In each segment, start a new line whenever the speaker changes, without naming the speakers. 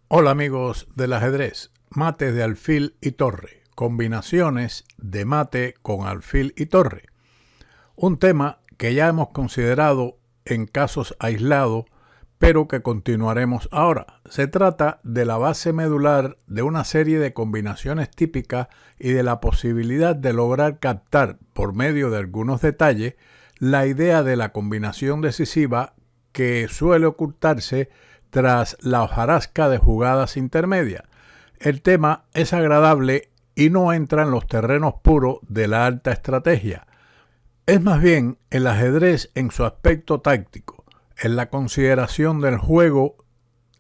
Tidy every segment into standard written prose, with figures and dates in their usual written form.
Hola amigos del ajedrez, mates de alfil y torre, combinaciones de mate con alfil y torre. Un tema que ya hemos considerado en casos aislados, pero que continuaremos ahora. Se trata de la base medular de una serie de combinaciones típicas y de la posibilidad de lograr captar, por medio de algunos detalles, la idea de la combinación decisiva que suele ocultarse tras la hojarasca de jugadas intermedias. El tema es agradable y no entra en los terrenos puros de la alta estrategia. Es más bien el ajedrez en su aspecto táctico, en la consideración del juego,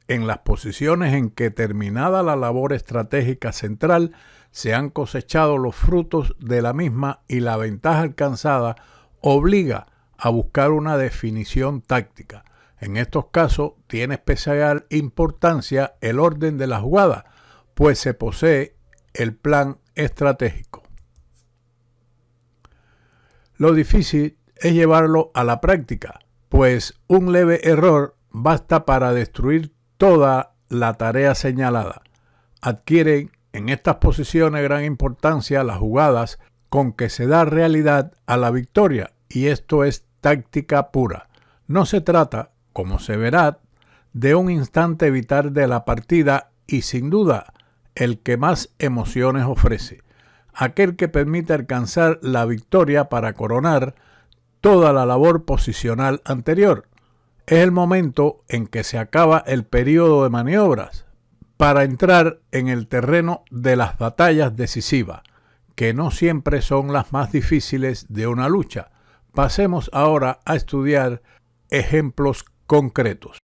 en las posiciones en que, terminada la labor estratégica central, se han cosechado los frutos de la misma y la ventaja alcanzada obliga a buscar una definición táctica. En estos casos tiene especial importancia el orden de la jugada, pues se posee el plan estratégico. Lo difícil es llevarlo a la práctica, pues un leve error basta para destruir toda la tarea señalada. Adquieren en estas posiciones gran importancia las jugadas con que se da realidad a la victoria, y esto es táctica pura. No se trata, como se verá, de un instante vital de la partida y sin duda el que más emociones ofrece, aquel que permite alcanzar la victoria para coronar toda la labor posicional anterior. Es el momento en que se acaba el periodo de maniobras para entrar en el terreno de las batallas decisivas, que no siempre son las más difíciles de una lucha. Pasemos ahora a estudiar ejemplos concretos.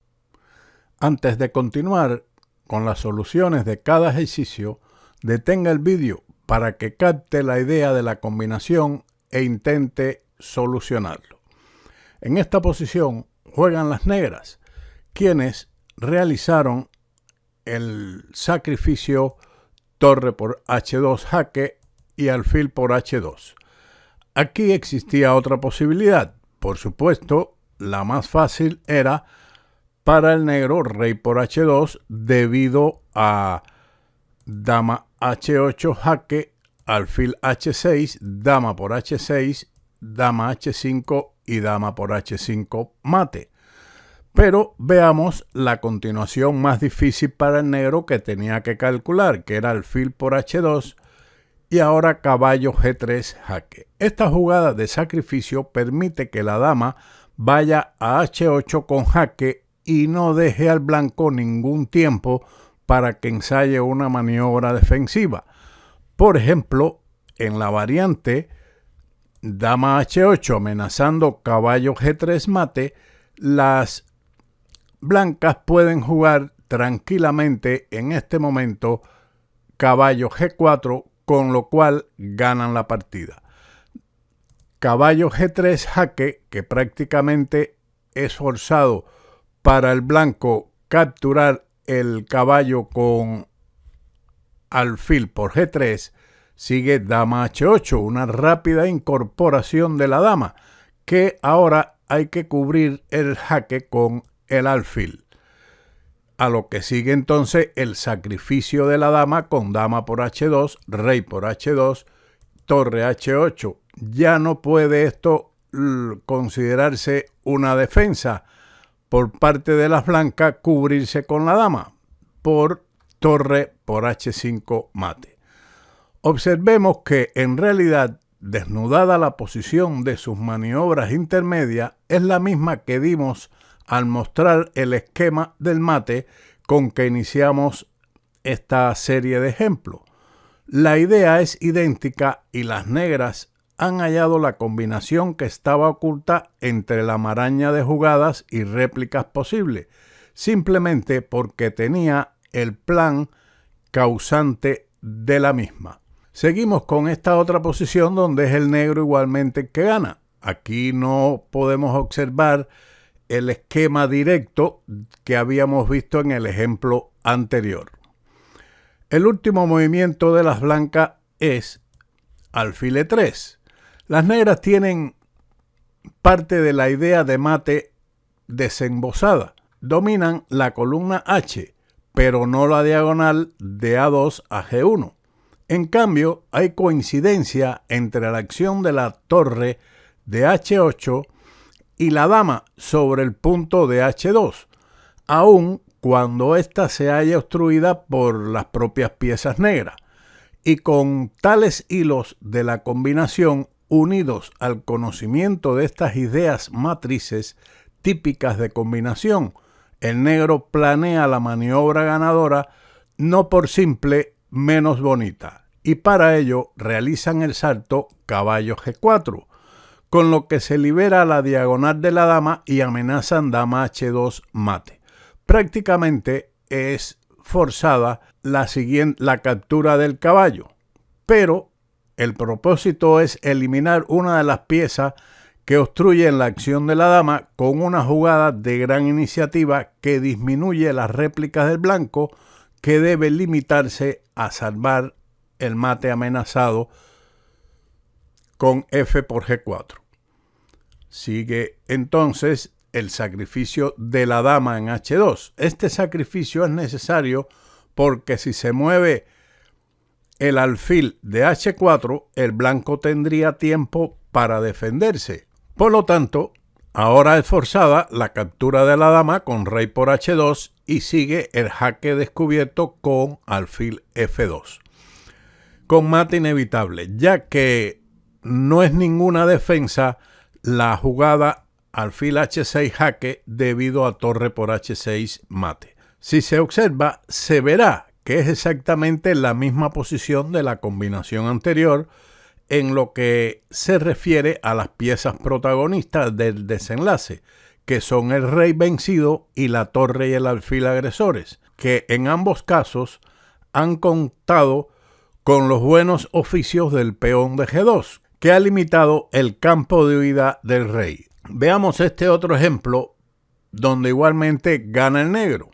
Antes de continuar con las soluciones de cada ejercicio, detenga el vídeo para que capte la idea de la combinación e intente solucionarlo. En esta posición juegan las negras, quienes realizaron el sacrificio torre por h2 jaque y alfil por h2. Aquí existía otra posibilidad. Por supuesto, la más fácil era para el negro rey por h2 debido a dama h8 jaque, alfil h6, dama por h6, dama h5 y dama por h5 mate. Pero veamos la continuación más difícil para el negro que tenía que calcular, que era alfil por h2 y ahora caballo g3 jaque. Esta jugada de sacrificio permite que la dama vaya a h8 con jaque y no deje al blanco ningún tiempo para que ensaye una maniobra defensiva. Por ejemplo, en la variante dama h8 amenazando caballo g3 mate, las blancas pueden jugar tranquilamente en este momento caballo g4, con lo cual ganan la partida. Caballo g3 jaque, que prácticamente es forzado para el blanco capturar el caballo con alfil por g3, sigue dama h8, una rápida incorporación de la dama, que ahora hay que cubrir el jaque con el alfil. A lo que sigue entonces el sacrificio de la dama con dama por h2, rey por h2, torre h8. Ya no puede esto considerarse una defensa por parte de las blancas, cubrirse con la dama por torre por h5 mate. Observemos que en realidad, desnudada la posición de sus maniobras intermedias, es la misma que dimos al mostrar el esquema del mate con que iniciamos esta serie de ejemplos. La idea es idéntica y las negras han hallado la combinación que estaba oculta entre la maraña de jugadas y réplicas posibles, simplemente porque tenía el plan causante de la misma. Seguimos con esta otra posición donde es el negro igualmente el que gana. Aquí no podemos observar el esquema directo que habíamos visto en el ejemplo anterior. El último movimiento de las blancas es alfil e3. Las negras tienen parte de la idea de mate desembosada. Dominan la columna H, pero no la diagonal de A2 a G1. En cambio, hay coincidencia entre la acción de la torre de H8 y la dama sobre el punto de H2, aun cuando ésta se haya obstruida por las propias piezas negras. Y con tales hilos de la combinación unidos al conocimiento de estas ideas matrices típicas de combinación, el negro planea la maniobra ganadora no por simple menos bonita, y para ello realizan el salto caballo G4, con lo que se libera la diagonal de la dama y amenazan dama H2 mate. Prácticamente es forzada la captura del caballo, pero el propósito es eliminar una de las piezas que obstruyen la acción de la dama con una jugada de gran iniciativa que disminuye las réplicas del blanco, que debe limitarse a salvar el mate amenazado con F por G4. Sigue entonces el sacrificio de la dama en H2. Este sacrificio es necesario porque si se mueve el alfil de H4, el blanco tendría tiempo para defenderse. Por lo tanto, ahora es forzada la captura de la dama con rey por H2 y sigue el jaque descubierto con alfil F2. Con mate inevitable, ya que no es ninguna defensa la jugada alfil H6 jaque debido a torre por H6 mate. Si se observa, se verá que es exactamente la misma posición de la combinación anterior en lo que se refiere a las piezas protagonistas del desenlace, que son el rey vencido y la torre y el alfil agresores, que en ambos casos han contado con los buenos oficios del peón de G2, que ha limitado el campo de huida del rey. Veamos este otro ejemplo donde igualmente gana el negro.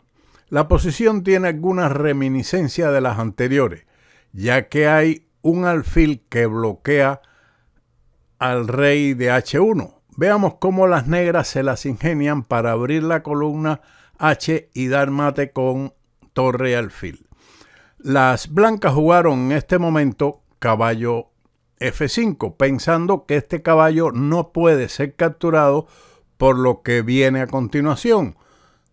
La posición tiene alguna reminiscencia de las anteriores, ya que hay un alfil que bloquea al rey de H1. Veamos cómo las negras se las ingenian para abrir la columna H y dar mate con torre y alfil. Las blancas jugaron en este momento caballo F5, pensando que este caballo no puede ser capturado por lo que viene a continuación,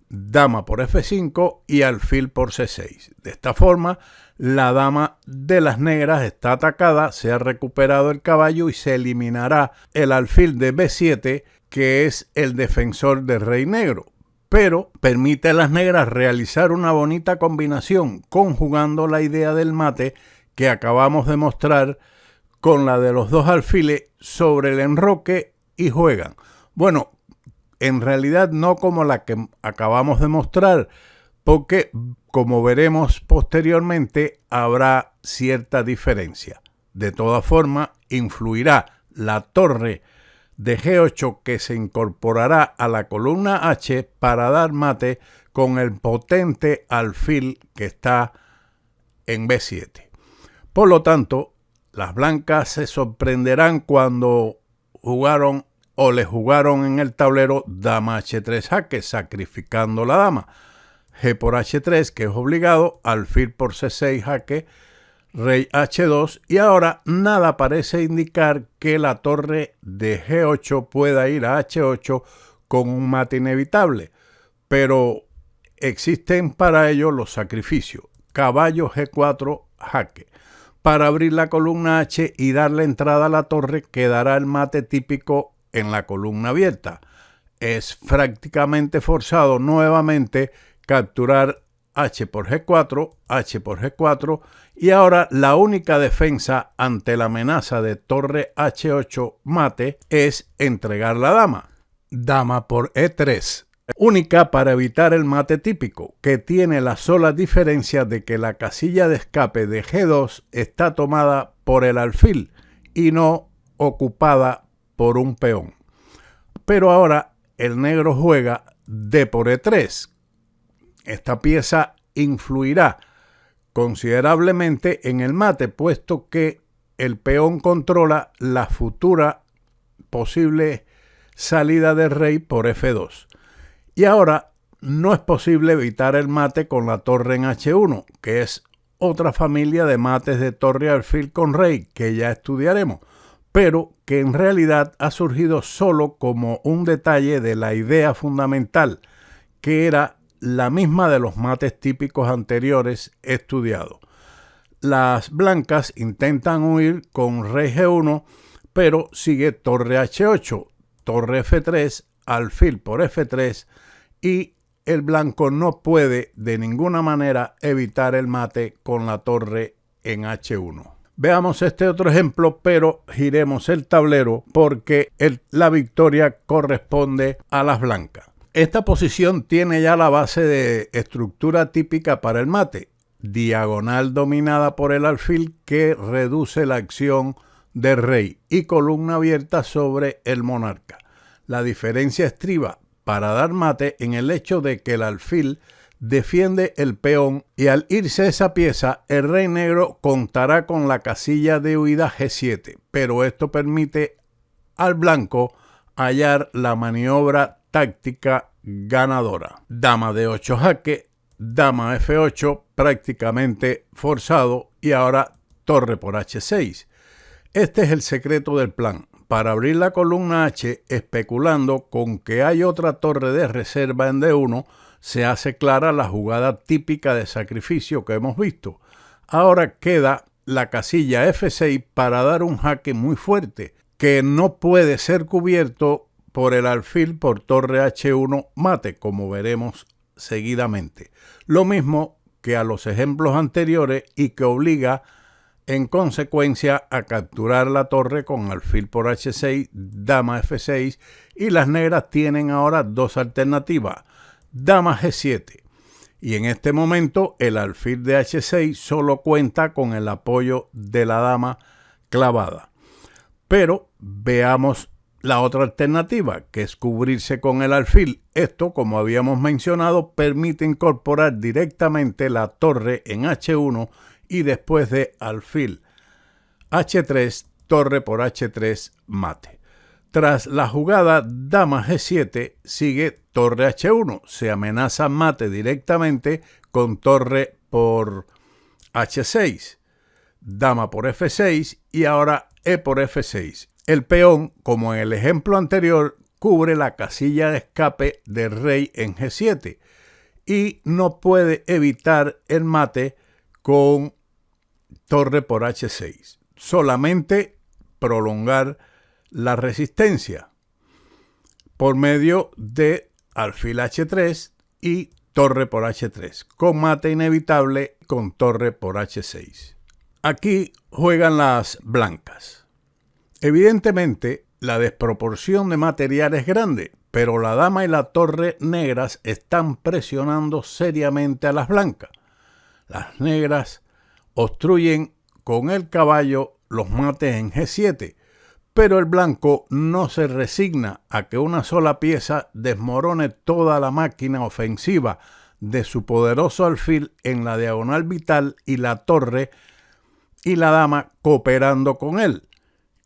dama por F5 y alfil por C6. De esta forma, la dama de las negras está atacada, se ha recuperado el caballo y se eliminará el alfil de B7, que es el defensor del rey negro, pero permite a las negras realizar una bonita combinación conjugando la idea del mate que acabamos de mostrar con la de los dos alfiles sobre el enroque y juegan. Bueno, en realidad no como la que acabamos de mostrar, porque como veremos posteriormente habrá cierta diferencia. De todas formas, influirá la torre de G8 que se incorporará a la columna H para dar mate con el potente alfil que está en B7. Por lo tanto, las blancas se sorprenderán cuando jugaron o le jugaron en el tablero dama H3 jaque, sacrificando la dama. G por H3, que es obligado, alfil por C6 jaque, rey H2, y ahora nada parece indicar que la torre de G8 pueda ir a H8 con un mate inevitable, pero existen para ello los sacrificios. Caballo G4 jaque, para abrir la columna H y darle entrada a la torre que dará el mate típico en la columna abierta. Es prácticamente forzado nuevamente capturar H por G4, H por G4, y ahora la única defensa ante la amenaza de torre H8 mate es entregar la dama. Dama por E3, única para evitar el mate típico, que tiene la sola diferencia de que la casilla de escape de G2 está tomada por el alfil y no ocupada por un peón. Pero ahora el negro juega D por E3. Esta pieza influirá considerablemente en el mate, puesto que el peón controla la futura posible salida del rey por F2. Y ahora no es posible evitar el mate con la torre en H1, que es otra familia de mates de torre alfil con rey que ya estudiaremos, pero que en realidad ha surgido solo como un detalle de la idea fundamental, que era la misma de los mates típicos anteriores estudiados. Las blancas intentan huir con rey G1, pero sigue torre H8, torre F3, alfil por F3 y el blanco no puede de ninguna manera evitar el mate con la torre en H1. Veamos este otro ejemplo, pero giremos el tablero porque la victoria corresponde a las blancas. Esta posición tiene ya la base de estructura típica para el mate, diagonal dominada por el alfil que reduce la acción del rey y columna abierta sobre el monarca. La diferencia estriba para dar mate en el hecho de que el alfil defiende el peón y al irse esa pieza el rey negro contará con la casilla de huida G7, pero esto permite al blanco hallar la maniobra táctica ganadora. Dama de 8 jaque, dama F8 prácticamente forzado y ahora torre por H6. Este es el secreto del plan. Para abrir la columna H, especulando con que hay otra torre de reserva en D1, se hace clara la jugada típica de sacrificio que hemos visto. Ahora queda la casilla F6 para dar un jaque muy fuerte, que no puede ser cubierto por el alfil por torre H1 mate, como veremos seguidamente. Lo mismo que a los ejemplos anteriores y que obliga en consecuencia a capturar la torre con alfil por H6, dama F6 y las negras tienen ahora dos alternativas, dama G7. Y en este momento el alfil de H6 solo cuenta con el apoyo de la dama clavada. Pero veamos la otra alternativa, que es cubrirse con el alfil. Esto, como habíamos mencionado, permite incorporar directamente la torre en H1 y después de alfil H3, torre por H3 mate. Tras la jugada dama G7 sigue torre H1, se amenaza mate directamente con torre por H6, dama por F6 y ahora E por F6. El peón, como en el ejemplo anterior, cubre la casilla de escape del rey en G7 y no puede evitar el mate con torre por H6. Solamente prolongar la resistencia por medio de alfil H3 y torre por H3, con mate inevitable con torre por H6. Aquí juegan las blancas. Evidentemente, la desproporción de material es grande, pero la dama y la torre negras están presionando seriamente a las blancas. Las negras obstruyen con el caballo los mates en G7, pero el blanco no se resigna a que una sola pieza desmorone toda la máquina ofensiva de su poderoso alfil en la diagonal vital y la torre y la dama cooperando con él.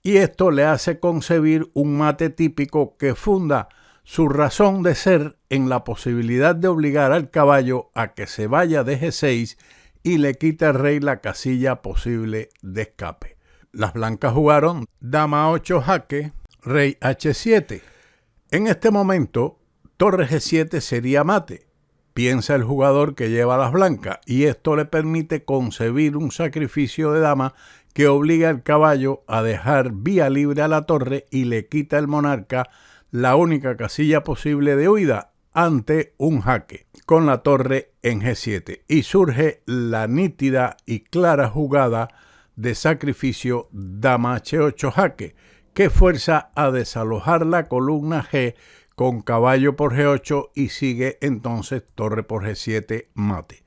Y esto le hace concebir un mate típico que funda su razón de ser en la posibilidad de obligar al caballo a que se vaya de G6 y le quite al rey la casilla posible de escape. Las blancas jugaron dama 8 jaque, rey H7. En este momento, torre G7 sería mate, piensa el jugador que lleva a las blancas, y esto le permite concebir un sacrificio de dama que obliga al caballo a dejar vía libre a la torre y le quita al monarca la única casilla posible de huida ante un jaque con la torre en G7 y surge la nítida y clara jugada de sacrificio dama H8 jaque que fuerza a desalojar la columna G con caballo por G8 y sigue entonces torre por G7 mate.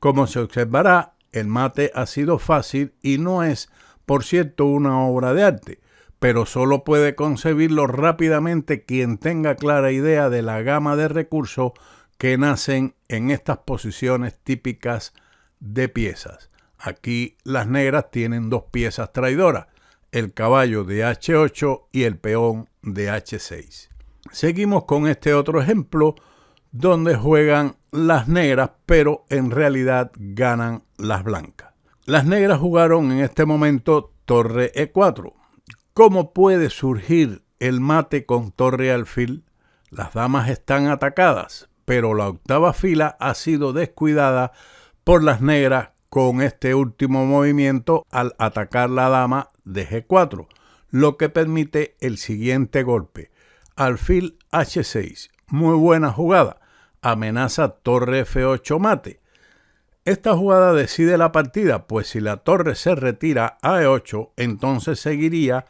Como se observará, el mate ha sido fácil y no es, por cierto, una obra de arte, pero solo puede concebirlo rápidamente quien tenga clara idea de la gama de recursos que nacen en estas posiciones típicas de piezas. Aquí las negras tienen dos piezas traidoras, el caballo de H8 y el peón de H6. Seguimos con este otro ejemplo donde juegan las negras, pero en realidad ganan las blancas. Las negras jugaron en este momento torre E4. ¿Cómo puede surgir el mate con torre alfil? Las damas están atacadas, pero la octava fila ha sido descuidada por las negras con este último movimiento al atacar la dama de G4, lo que permite el siguiente golpe. Alfil H6, muy buena jugada, amenaza torre F8 mate. Esta jugada decide la partida, pues si la torre se retira a E8, entonces seguiría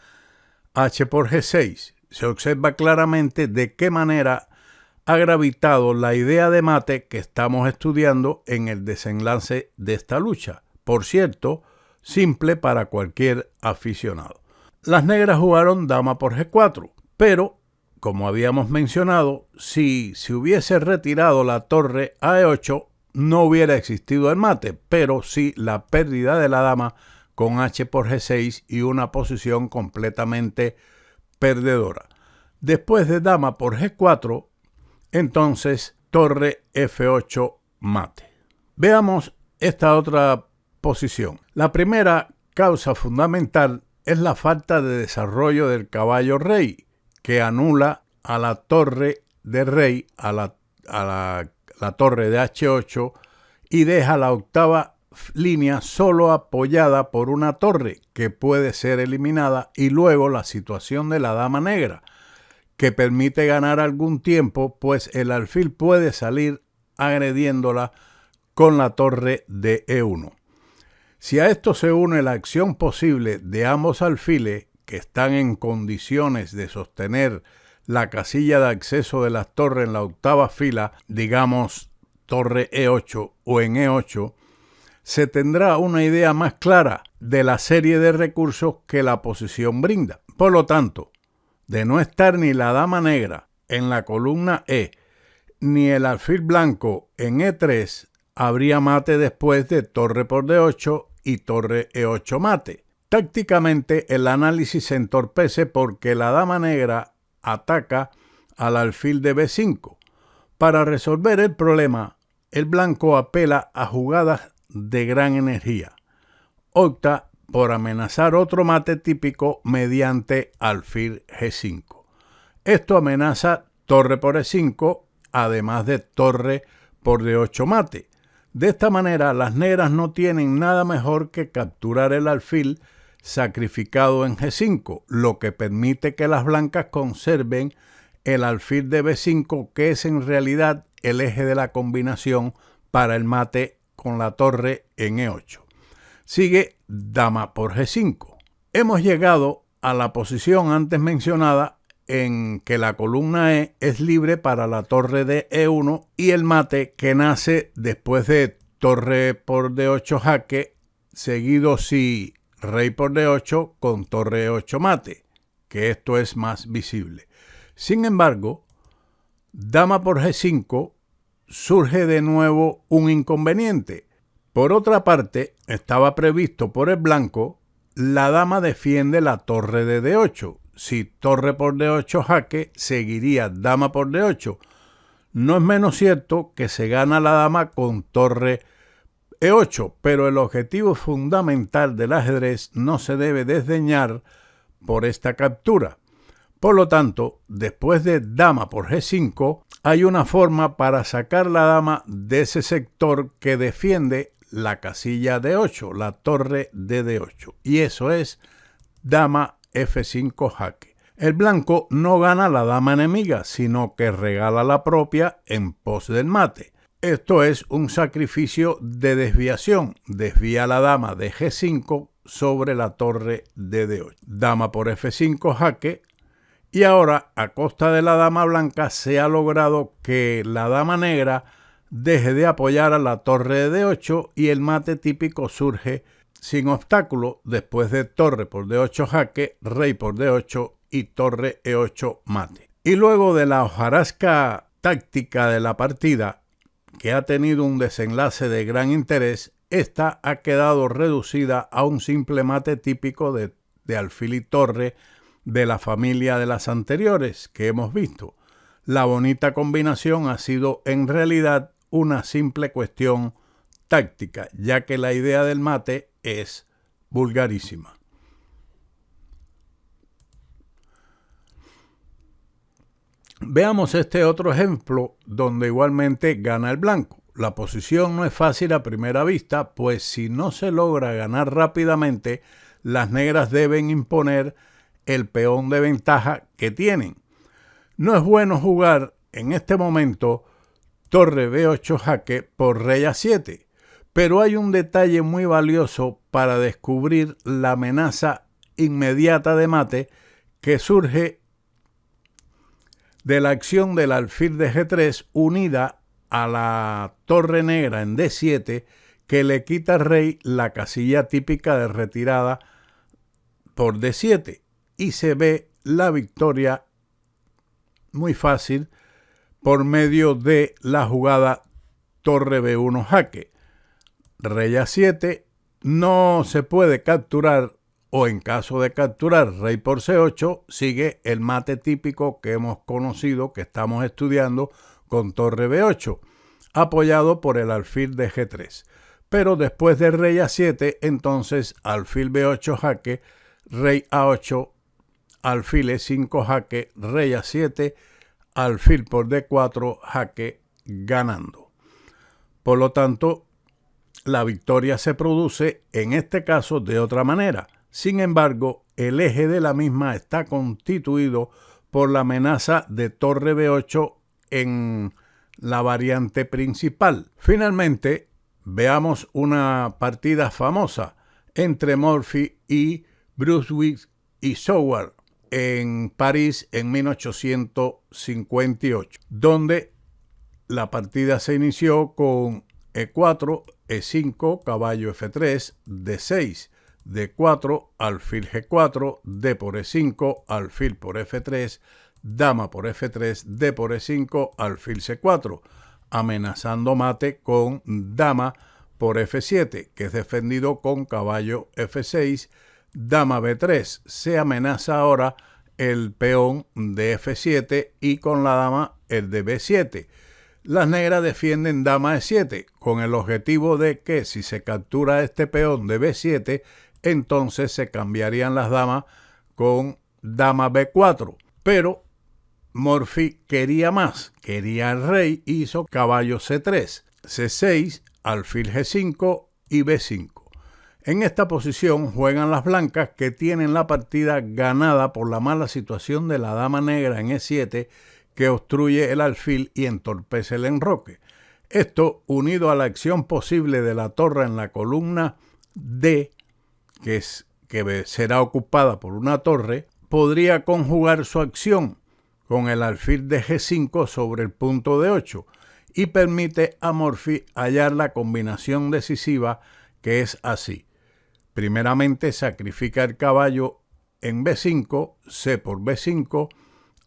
H por G6. Se observa claramente de qué manera ha gravitado la idea de mate que estamos estudiando en el desenlace de esta lucha. Por cierto, simple para cualquier aficionado. Las negras jugaron dama por G4, pero, como habíamos mencionado, si se hubiese retirado la torre a E8, no hubiera existido el mate, pero sí la pérdida de la dama con H por G6 y una posición completamente perdedora. Después de dama por G4, entonces torre F8 mate. Veamos esta otra posición. La primera causa fundamental es la falta de desarrollo del caballo rey, que anula a la torre de rey, a la torre de H8 y deja la octava línea solo apoyada por una torre que puede ser eliminada, y luego la situación de la dama negra, que permite ganar algún tiempo, pues el alfil puede salir agrediéndola con la torre de E1. Si a esto se une la acción posible de ambos alfiles que están en condiciones de sostener la casilla de acceso de las torres en la octava fila, digamos torre E8 o en E8, se tendrá una idea más clara de la serie de recursos que la posición brinda. Por lo tanto, de no estar ni la dama negra en la columna E, ni el alfil blanco en E3, habría mate después de torre por D8 y torre E8 mate. Tácticamente el análisis se entorpece porque la dama negra ataca al alfil de B5. Para resolver el problema, el blanco apela a jugadas de gran energía. Opta por amenazar otro mate típico mediante alfil G5. Esto amenaza torre por E5, además de torre por D8 mate. De esta manera, las negras no tienen nada mejor que capturar el alfil sacrificado en G5, lo que permite que las blancas conserven el alfil de B5, que es en realidad el eje de la combinación para el mate con la torre en E8. Sigue dama por G5. Hemos llegado a la posición antes mencionada en que la columna E es libre para la torre de E1 y el mate que nace después de torre por D8 jaque, seguido si rey por D8 con torre E8 mate, que esto es más visible. Sin embargo, dama por G5 surge de nuevo un inconveniente. Por otra parte, estaba previsto por el blanco, la dama defiende la torre de D8. Si torre por D8 jaque, seguiría dama por D8. No es menos cierto que se gana la dama con torre E8, pero el objetivo fundamental del ajedrez no se debe desdeñar por esta captura. Por lo tanto, después de dama por G5, hay una forma para sacar la dama de ese sector que defiende la casilla D8, la torre de D8, y eso es dama F5 jaque. El blanco no gana la dama enemiga, sino que regala la propia en pos del mate. Esto es un sacrificio de desviación. Desvía la dama de G5 sobre la torre de D8. Dama por F5 jaque. Y ahora, a costa de la dama blanca, se ha logrado que la dama negra deje de apoyar a la torre de D8 y el mate típico surge sin obstáculo después de torre por D8 jaque, rey por D8 y torre E8 mate. Y luego de la hojarasca táctica de la partida, que ha tenido un desenlace de gran interés, esta ha quedado reducida a un simple mate típico de alfil y torre de la familia de las anteriores que hemos visto. la bonita combinación ha sido en realidad una simple cuestión táctica, ya que la idea del mate es vulgarísima. Veamos este otro ejemplo donde igualmente gana el blanco. La posición no es fácil a primera vista, pues si no se logra ganar rápidamente, las negras deben imponer el peón de ventaja que tienen. No es bueno jugar en este momento torre B8 jaque por rey A7, pero hay un detalle muy valioso para descubrir la amenaza inmediata de mate que surge de la acción del alfil de G3 unida a la torre negra en D7 que le quita al rey la casilla típica de retirada por D7 y se ve la victoria muy fácil por medio de la jugada torre B1 jaque. Rey A7 no se puede capturar, o en caso de capturar rey por C8, sigue el mate típico que hemos conocido, que estamos estudiando con torre B8, apoyado por el alfil de G3. Pero después de rey A7, entonces alfil B8 jaque, rey A8, alfil E5 jaque, rey A7, alfil por D4 jaque, ganando. Por lo tanto, la victoria se produce en este caso de otra manera. Sin embargo, el eje de la misma está constituido por la amenaza de torre B8 en la variante principal. Finalmente, veamos una partida famosa entre Morphy y Brunswick y Soward en París en 1858, donde la partida se inició con E4, E5, caballo F3, D6, D4, alfil G4, D por E5, alfil por F3, dama por F3, D por E5, alfil C4, amenazando mate con dama por F7, que es defendido con caballo F6, dama B3. Se amenaza ahora el peón de F7 y con la dama el de B7. Las negras defienden dama E7 con el objetivo de que si se captura este peón de B7, entonces se cambiarían las damas con dama B4. Pero Morphy quería más, quería el rey, hizo caballo C3, C6, alfil G5 y B5. En esta posición juegan las blancas, que tienen la partida ganada por la mala situación de la dama negra en E7, que obstruye el alfil y entorpece el enroque. Esto, unido a la acción posible de la torre en la columna D, que será ocupada por una torre, podría conjugar su acción con el alfil de G5 sobre el punto de 8 y permite a Morphy hallar la combinación decisiva, que es así. Primeramente sacrifica el caballo en B5, C por B5,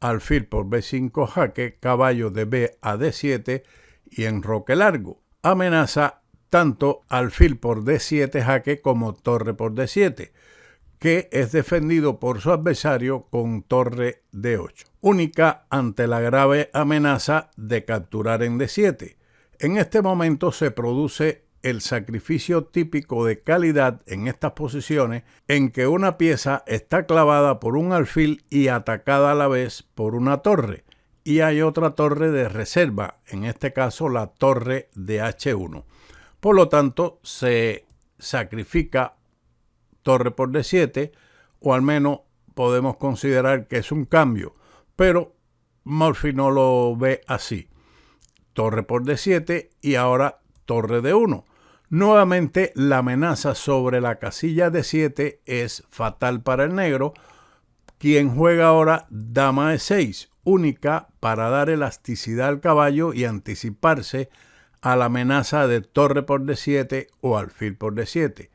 alfil por B5 jaque, caballo de B a D7 y enroque largo. Amenaza tanto alfil por D7 jaque como torre por D7, que es defendido por su adversario con torre D8. Única ante la grave amenaza de capturar en D7. En este momento se produce el sacrificio típico de calidad en estas posiciones, en que una pieza está clavada por un alfil y atacada a la vez por una torre, y hay otra torre de reserva, en este caso la torre de H1. Por lo tanto, se sacrifica torre por D7, o al menos podemos considerar que es un cambio, pero Morphy no lo ve así. Torre por D7 y ahora torre D1. Nuevamente, la amenaza sobre la casilla D7 es fatal para el negro, quien juega ahora dama E6, única para dar elasticidad al caballo y anticiparse a la amenaza de torre por D7 o alfil por D7.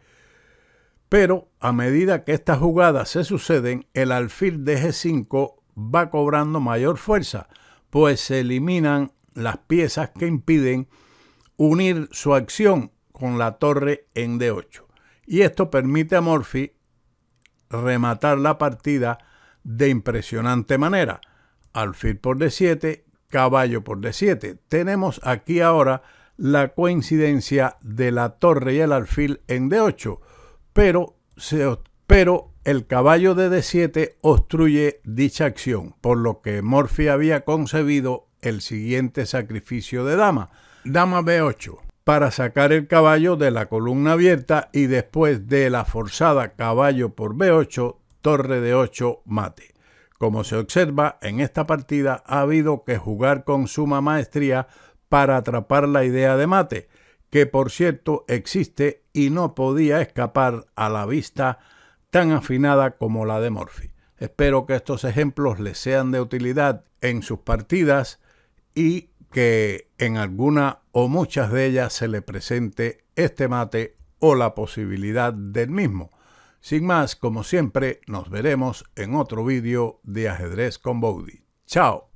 Pero a medida que estas jugadas se suceden, el alfil de G5 va cobrando mayor fuerza, pues se eliminan las piezas que impiden unir su acción con la torre en D8. Y esto permite a Morphy rematar la partida de impresionante manera. Alfil por D7, caballo por D7. Tenemos aquí ahora la coincidencia de la torre y el alfil en D8, pero el caballo de D7 obstruye dicha acción, por lo que Morphy había concebido el siguiente sacrificio de dama B8, para sacar el caballo de la columna abierta y después de la forzada caballo por B8, torre D8 mate. Como se observa, en esta partida ha habido que jugar con suma maestría para atrapar la idea de mate, que por cierto existe y no podía escapar a la vista tan afinada como la de Morphy. Espero que estos ejemplos les sean de utilidad en sus partidas y que en alguna o muchas de ellas se le presente este mate o la posibilidad del mismo. Sin más, como siempre, nos veremos en otro vídeo de Ajedrez con Bowdy. ¡Chao!